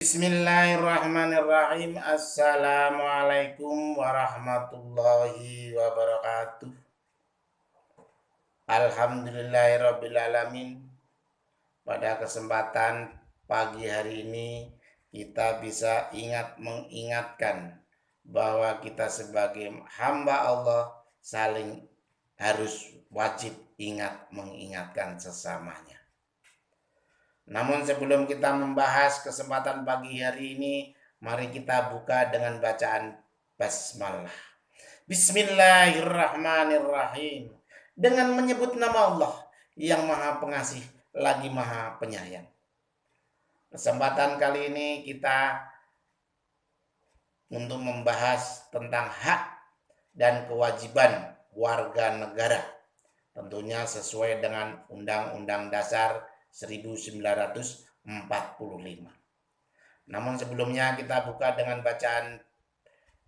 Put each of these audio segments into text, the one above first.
Bismillahirrahmanirrahim. Assalamualaikum warahmatullahi wabarakatuh. Alhamdulillahirrabbilalamin. Pada kesempatan pagi hari ini kita bisa mengingatkan bahwa kita sebagai hamba Allah saling harus wajib mengingatkan sesamanya. Namun sebelum kita membahas kesempatan pagi hari ini, mari kita buka dengan bacaan basmalah. Bismillahirrahmanirrahim. Dengan menyebut nama Allah yang Maha Pengasih lagi Maha Penyayang. Kesempatan kali ini kita untuk membahas tentang hak dan kewajiban warga negara. Tentunya sesuai dengan Undang-Undang Dasar 1945. Namun sebelumnya kita buka dengan bacaan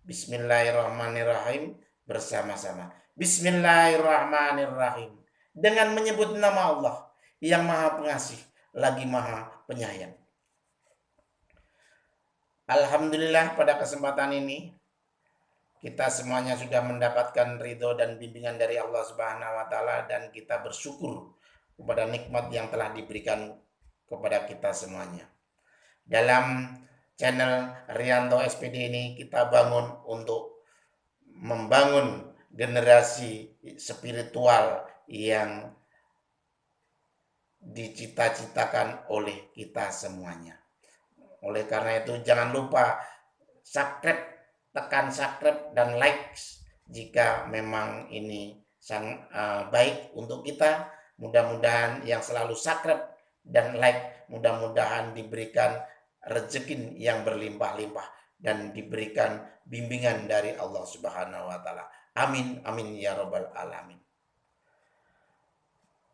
Bismillahirrahmanirrahim bersama-sama. Bismillahirrahmanirrahim. Dengan menyebut nama Allah yang Maha Pengasih lagi Maha Penyayang. Alhamdulillah pada kesempatan ini kita semuanya sudah mendapatkan ridho dan bimbingan dari Allah Subhanahu wa taala, dan kita bersyukur kepada nikmat yang telah diberikan kepada kita semuanya. Dalam channel Rianto SPD ini kita bangun untuk membangun generasi spiritual yang dicita-citakan oleh kita semuanya. Oleh karena itu jangan lupa tekan subscribe dan like jika memang ini baik untuk kita. Mudah-mudahan yang selalu subscribe dan like, mudah-mudahan diberikan rezeki yang berlimpah-limpah dan diberikan bimbingan dari Allah Subhanahu wa taala. Amin amin ya rabbal alamin.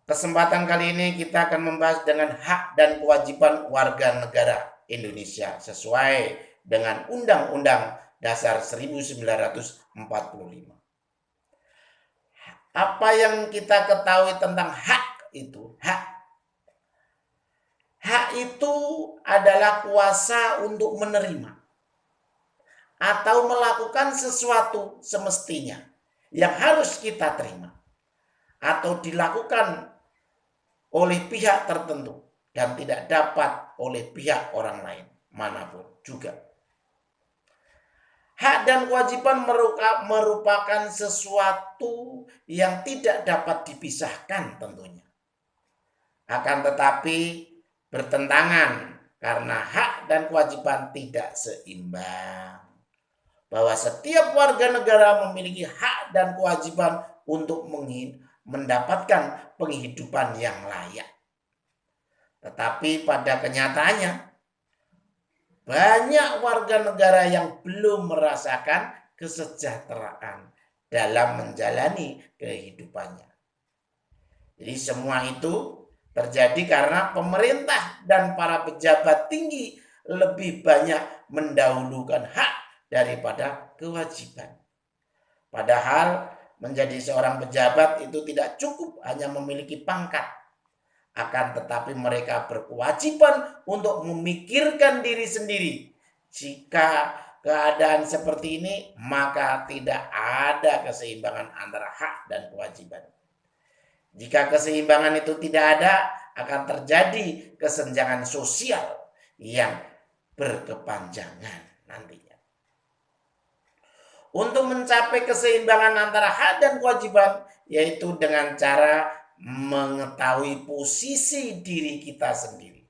Kesempatan kali ini kita akan membahas dengan hak dan kewajiban warga negara Indonesia sesuai dengan Undang-Undang Dasar 1945. Apa yang kita ketahui tentang hak itu? Hak itu adalah kuasa untuk menerima atau melakukan sesuatu semestinya yang harus kita terima atau dilakukan oleh pihak tertentu dan tidak dapat oleh pihak orang lain manapun juga. Hak dan kewajiban merupakan sesuatu yang tidak dapat dipisahkan tentunya. Akan tetapi bertentangan karena hak dan kewajiban tidak seimbang. Bahwa setiap warga negara memiliki hak dan kewajiban untuk mendapatkan penghidupan yang layak. Tetapi pada kenyataannya banyak warga negara yang belum merasakan kesejahteraan dalam menjalani kehidupannya. Jadi semua itu terjadi karena pemerintah dan para pejabat tinggi lebih banyak mendahulukan hak daripada kewajiban. Padahal menjadi seorang pejabat itu tidak cukup hanya memiliki pangkat. Akan tetapi mereka berkewajiban untuk memikirkan diri sendiri. Jika keadaan seperti ini, maka tidak ada keseimbangan antara hak dan kewajiban. Jika keseimbangan itu tidak ada, akan terjadi kesenjangan sosial yang berkepanjangan nantinya. Untuk mencapai keseimbangan antara hak dan kewajiban, yaitu dengan cara mengetahui posisi diri kita sendiri.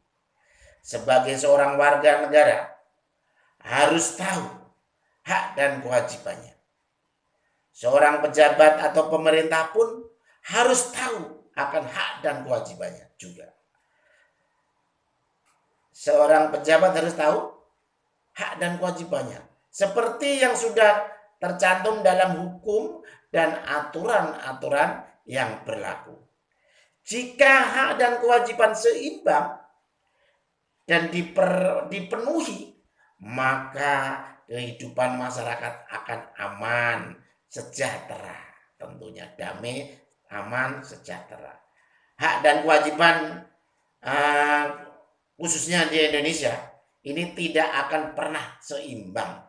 Sebagai seorang warga negara, harus tahu hak dan kewajibannya. Seorang pejabat atau pemerintah pun harus tahu akan hak dan kewajibannya juga. Seorang pejabat harus tahu hak dan kewajibannya. Seperti yang sudah tercantum dalam hukum dan aturan-aturan yang berlaku. Jika hak dan kewajiban seimbang dan dipenuhi, maka kehidupan masyarakat akan aman, sejahtera. Tentunya damai, aman, sejahtera. Hak dan kewajiban khususnya di Indonesia ini tidak akan pernah seimbang.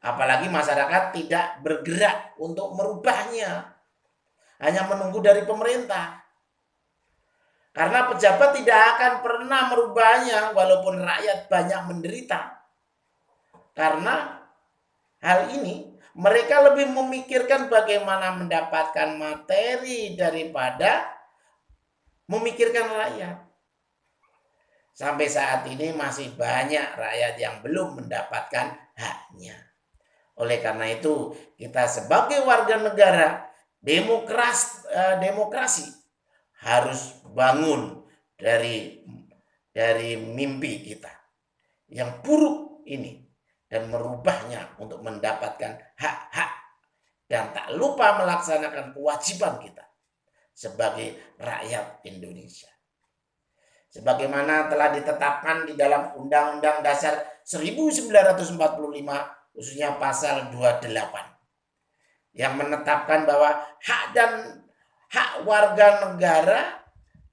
Apalagi masyarakat tidak bergerak untuk merubahnya, hanya menunggu dari pemerintah. Karena pejabat tidak akan pernah merubahnya walaupun rakyat banyak menderita. Karena hal ini mereka lebih memikirkan bagaimana mendapatkan materi daripada memikirkan rakyat. Sampai saat ini masih banyak rakyat yang belum mendapatkan haknya. Oleh karena itu, kita sebagai warga negara demokrasi harus bangun dari mimpi kita yang buruk ini dan merubahnya untuk mendapatkan hak-hak dan tak lupa melaksanakan kewajiban kita sebagai rakyat Indonesia. Sebagaimana telah ditetapkan di dalam Undang-Undang Dasar 1945 khususnya pasal 28 yang menetapkan bahwa hak warga negara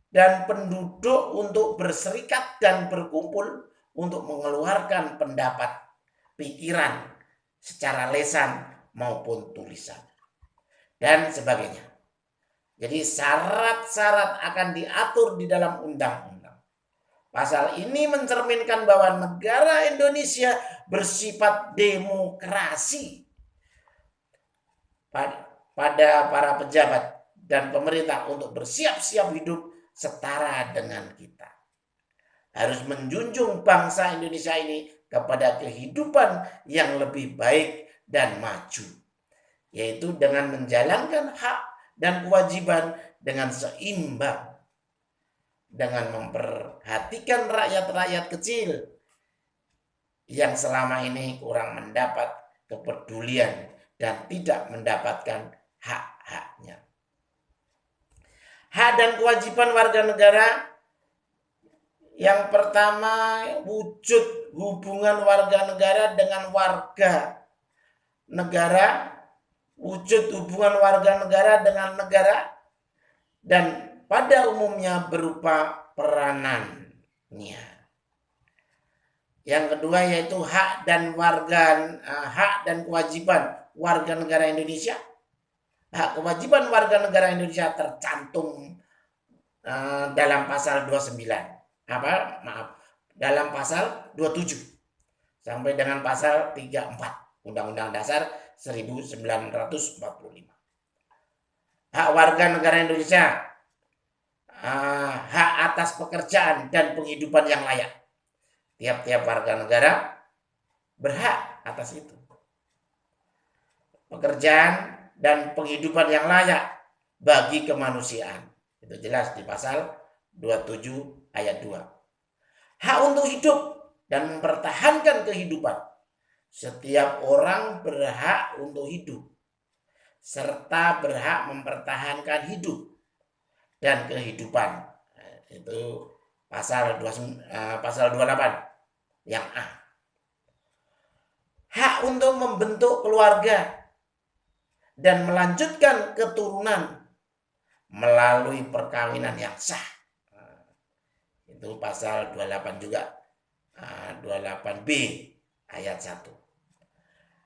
dan penduduk untuk berserikat dan berkumpul untuk mengeluarkan pendapat, pikiran secara lisan maupun tulisan dan sebagainya. Jadi syarat-syarat akan diatur di dalam undang-undang. Pasal ini mencerminkan bahwa negara Indonesia bersifat demokrasi pada para pejabat dan pemerintah untuk bersiap-siap hidup setara dengan kita. Harus menjunjung bangsa Indonesia ini kepada kehidupan yang lebih baik dan maju, yaitu dengan menjalankan hak dan kewajiban dengan seimbang, dengan memperhatikan rakyat-rakyat kecil yang selama ini kurang mendapat kepedulian dan tidak mendapatkan hak-haknya. Hak dan kewajiban warga negara yang pertama, wujud hubungan warga negara dengan warga negara, wujud hubungan warga negara dengan negara, dan pada umumnya berupa peranannya. Yang kedua yaitu hak dan kewajiban warga negara Indonesia. Hak kewajiban warga negara Indonesia tercantum dalam pasal 29. Dalam pasal 27 sampai dengan pasal 34 Undang-Undang Dasar 1945. Hak warga negara Indonesia, hak atas pekerjaan dan penghidupan yang layak. Tiap-tiap warga negara berhak atas itu. Pekerjaan dan penghidupan yang layak bagi kemanusiaan. Itu jelas di pasal 27 ayat 2. Hak untuk hidup dan mempertahankan kehidupan. Setiap orang berhak untuk hidup serta berhak mempertahankan hidup dan kehidupan. Itu pasal 28 yang A. Hak untuk membentuk keluarga dan melanjutkan keturunan melalui perkawinan yang sah. Itu pasal 28 juga. 28B ayat 1.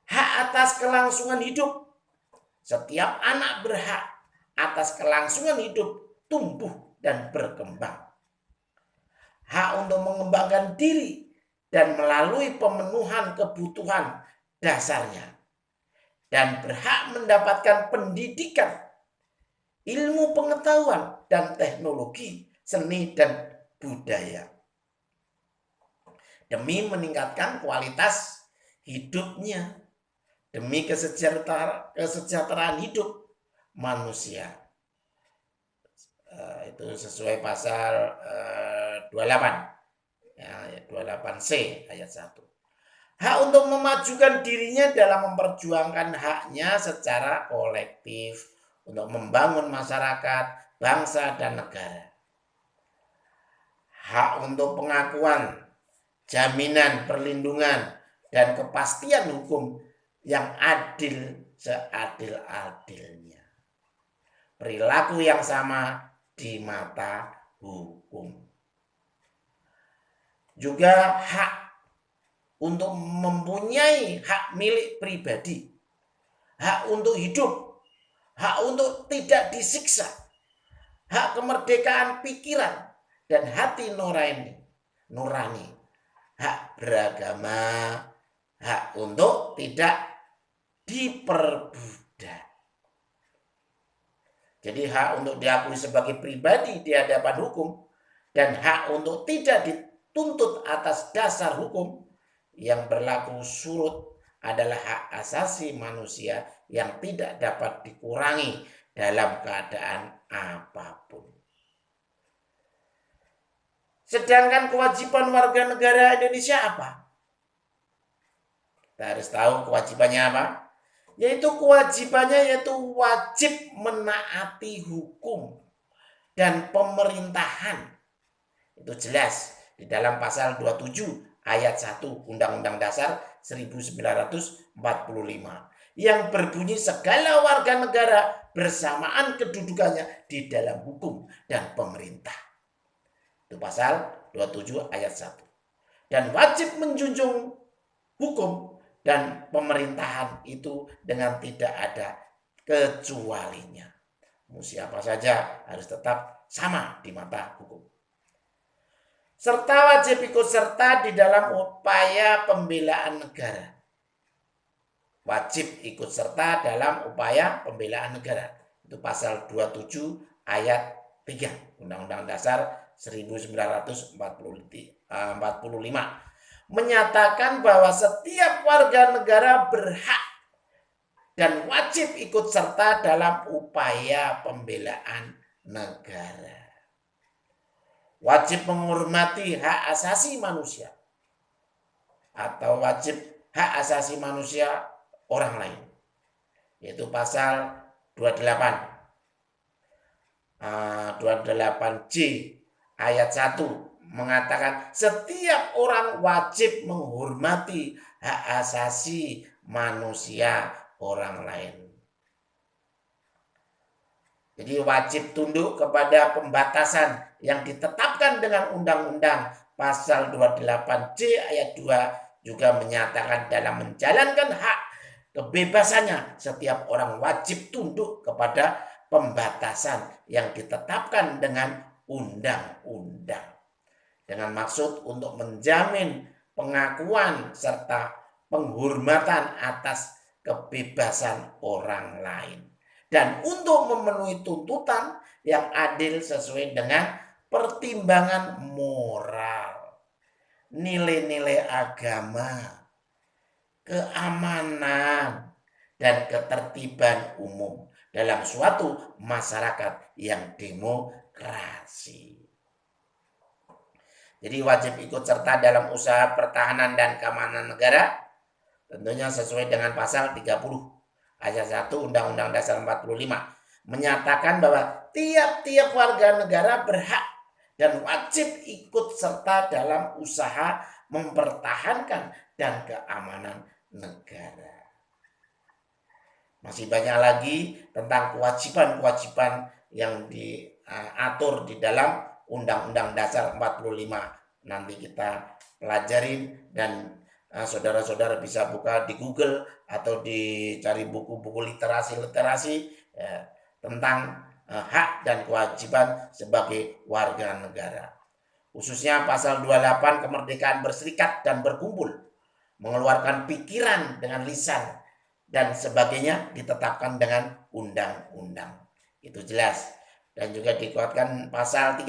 Hak atas kelangsungan hidup. Setiap anak berhak atas kelangsungan hidup, tumbuh dan berkembang. Hak untuk mengembangkan diri dan melalui pemenuhan kebutuhan dasarnya. Dan berhak mendapatkan pendidikan, ilmu pengetahuan, dan teknologi, seni, dan budaya. Demi meningkatkan kualitas hidupnya, demi kesejahteraan hidup manusia. Itu sesuai pasal 28 ya, 28C ayat 1. Hak untuk memajukan dirinya dalam memperjuangkan haknya secara kolektif untuk membangun masyarakat, bangsa, dan negara. Hak untuk pengakuan, jaminan, perlindungan, dan kepastian hukum yang adil seadil-adilnya. Perilaku yang sama di mata hukum. juga hak untuk mempunyai hak milik pribadi, hak untuk hidup, hak untuk tidak disiksa, hak kemerdekaan pikiran dan hati nurani, hak beragama, hak untuk tidak diperbudak. Jadi hak untuk diakui sebagai pribadi di hadapan hukum dan hak untuk tidak dituntut atas dasar hukum yang berlaku surut adalah hak asasi manusia yang tidak dapat dikurangi dalam keadaan apapun. Sedangkan kewajiban warga negara Indonesia apa? Kita harus tahu kewajibannya apa? Yaitu kewajibannya yaitu wajib menaati hukum dan pemerintahan. Itu jelas di dalam pasal 27 ayat 1 Undang-Undang Dasar 1945 yang berbunyi segala warga negara bersamaan kedudukannya di dalam hukum dan pemerintah. Itu pasal 27 ayat 1. Dan wajib menjunjung hukum dan pemerintahan itu dengan tidak ada kecualinya. Siapa saja harus tetap sama di mata hukum. Serta wajib ikut serta di dalam upaya pembelaan negara. Wajib ikut serta dalam upaya pembelaan negara. Itu pasal 27 ayat 3 Undang-Undang Dasar 1945. Menyatakan bahwa setiap warga negara berhak dan wajib ikut serta dalam upaya pembelaan negara. Wajib menghormati hak asasi manusia atau wajib hak asasi manusia orang lain, yaitu pasal 28J ayat 1 mengatakan setiap orang wajib menghormati hak asasi manusia orang lain. Jadi wajib tunduk kepada pembatasan yang ditetapkan dengan undang-undang pasal 28J ayat 2 juga menyatakan dalam menjalankan hak kebebasannya setiap orang wajib tunduk kepada pembatasan yang ditetapkan dengan undang-undang. Dengan maksud untuk menjamin pengakuan serta penghormatan atas kebebasan orang lain. Dan untuk memenuhi tuntutan yang adil sesuai dengan pertimbangan moral, nilai-nilai agama, keamanan, dan ketertiban umum dalam suatu masyarakat yang demokrasi. Jadi wajib ikut serta dalam usaha pertahanan dan keamanan negara, tentunya sesuai dengan pasal 30 ayat 1 Undang-Undang Dasar 45 menyatakan bahwa tiap-tiap warga negara berhak dan wajib ikut serta dalam usaha mempertahankan dan keamanan negara. Masih banyak lagi tentang kewajiban-kewajiban yang diatur di dalam Undang-Undang Dasar 45. Nanti kita pelajarin dan saudara-saudara bisa buka di Google atau dicari buku-buku literasi ya, tentang hak dan kewajiban sebagai warga negara. Khususnya pasal 28 kemerdekaan berserikat dan berkumpul, mengeluarkan pikiran dengan lisan dan sebagainya ditetapkan dengan undang-undang. Itu jelas. Dan juga dikuatkan pasal 30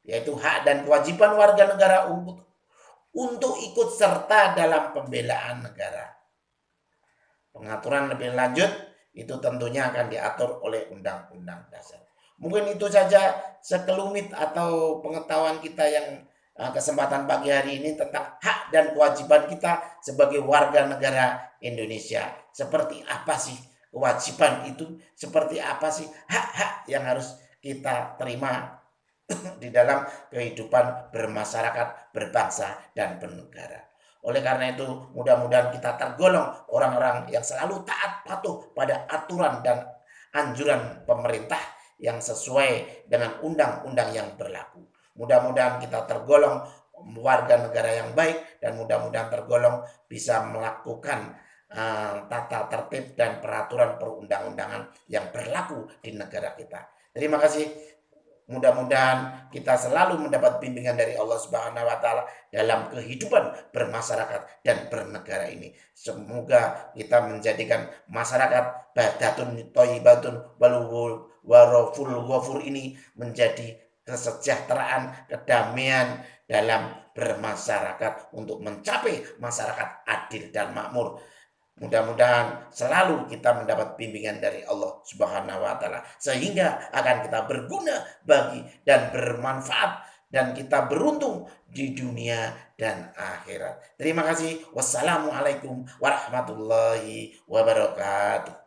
yaitu hak dan kewajiban warga negara untuk ikut serta dalam pembelaan negara. Pengaturan lebih lanjut itu tentunya akan diatur oleh Undang-Undang Dasar. Mungkin itu saja sekelumit atau pengetahuan kita yang kesempatan pagi hari ini tentang hak dan kewajiban kita sebagai warga negara Indonesia. Seperti apa sih kewajiban itu? Seperti apa sih hak-hak yang harus kita terima di dalam kehidupan bermasyarakat, berbangsa, dan bernegara. Oleh karena itu, mudah-mudahan kita tergolong orang-orang yang selalu taat patuh pada aturan dan anjuran pemerintah yang sesuai dengan undang-undang yang berlaku. Mudah-mudahan kita tergolong warga negara yang baik, dan mudah-mudahan tergolong bisa melakukan tata tertib dan peraturan perundang-undangan yang berlaku di negara kita. Terima kasih. Mudah-mudahan kita selalu mendapat bimbingan dari Allah Subhanahu wa taala dalam kehidupan bermasyarakat dan bernegara ini. Semoga kita menjadikan masyarakat badatun thayyibatun waraful ghafur ini menjadi kesejahteraan, kedamaian dalam bermasyarakat untuk mencapai masyarakat adil dan makmur. Mudah-mudahan selalu kita mendapat bimbingan dari Allah Subhanahu wa taala sehingga akan kita berguna bagi dan bermanfaat dan kita beruntung di dunia dan akhirat. Terima kasih. Wassalamualaikum warahmatullahi wabarakatuh.